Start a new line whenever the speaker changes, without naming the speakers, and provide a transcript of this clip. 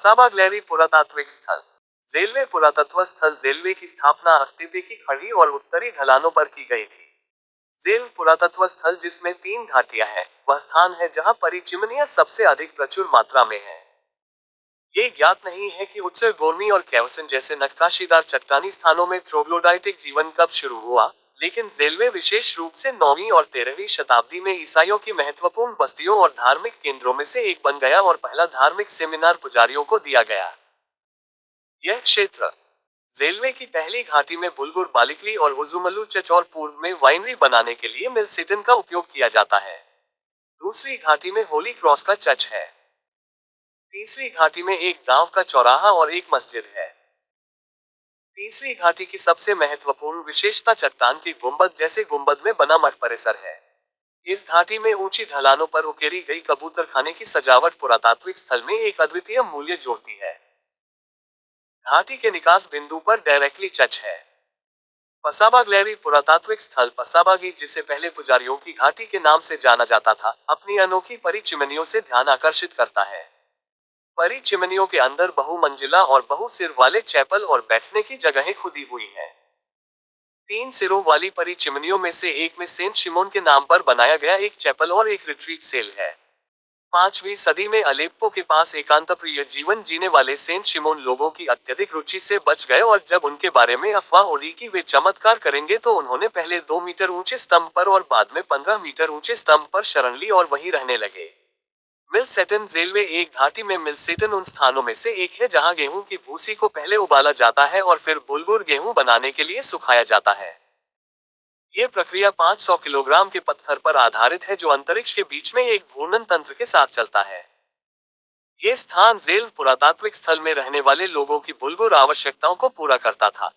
पसाबा glairy पुरातात्विक स्थल। जेलवे पुरातत्व स्थल जेलवे की स्थापना अक्तिबे की खड़ी और उत्तरी ढलानों पर की गई थी। जेल पुरातत्व स्थल जिसमें 3 घाटियां हैं, वह स्थान है जहां परिचिमनियां सबसे अधिक प्रचुर मात्रा में है। ये ज्ञात नहीं है कि उत्सर गोर्मी और कैवसन जैसे नक्काशीदार चट्टानी स्थानों में ट्रोग्लोडाइटिक जीवन कब शुरू हुआ, लेकिन जेलवे विशेष रूप से 9वीं और 13वीं शताब्दी में ईसाइयों की महत्वपूर्ण बस्तियों और धार्मिक केंद्रों में से एक बन गया और पहला धार्मिक सेमिनार पुजारियों को दिया गया। यह क्षेत्र जेलवे की पहली घाटी में बुलगुर बालिकली और हुजुमलू चच और पूर्व में वाइनरी बनाने के लिए मिलसिटन का उपयोग किया जाता है। दूसरी घाटी में होली क्रॉस का चर्च है। तीसरी घाटी में एक गांव का चौराहा और एक मस्जिद है। तीसरी घाटी की सबसे महत्वपूर्ण विशेषता चट्टान की गुंबद जैसे गुंबद में बना मठ परिसर है। इस घाटी में ऊंची ढलानों पर उकेरी गई कबूतरखाने की सजावट पुरातात्विक स्थल में एक अद्वितीय मूल्य जोड़ती है। घाटी के निकास बिंदु पर डायरेक्टली चर्च है। पसाबा ग्लेरी पुरातात्विक स्थल पसाबागी, जिसे पहले पुजारियों की घाटी के नाम से जाना जाता था, अपनी अनोखी परिचिमनियों से ध्यान आकर्षित करता है। परिचिमनियों के अंदर बहुमंजिला और बहु सिर वाले चैपल और बैठने की जगहें खुदी हुई हैं। 3 सिरों वाली परिचिमनियों में से एक में सेंट शिमोन के नाम पर बनाया गया एक चैपल और एक रिट्रीट सेल है। 5वीं सदी में अलेप्पो के पास एकांतप्रिय जीवन जीने वाले सेंट शिमोन लोगों की अत्यधिक रुचि से बच गए और जब उनके बारे में अफवाह उड़ी कि वे चमत्कार करेंगे तो उन्होंने पहले 2 मीटर ऊंचे स्तंभ पर और बाद में 15 मीटर ऊंचे स्तंभ पर शरण ली और वहीं रहने लगे। मिलसेटन जेलवे एक घाटी में मिलसेटन उन स्थानों में से एक है जहां गेहूं की भूसी को पहले उबाला जाता है और फिर बुलगुर गेहूं बनाने के लिए सुखाया जाता है। ये प्रक्रिया 500 किलोग्राम के पत्थर पर आधारित है जो अंतरिक्ष के बीच में एक घूर्णन तंत्र के साथ चलता है। ये स्थान जेल पुरातात्विक स्थल में रहने वाले लोगों की बुलगुर आवश्यकताओं को पूरा करता था।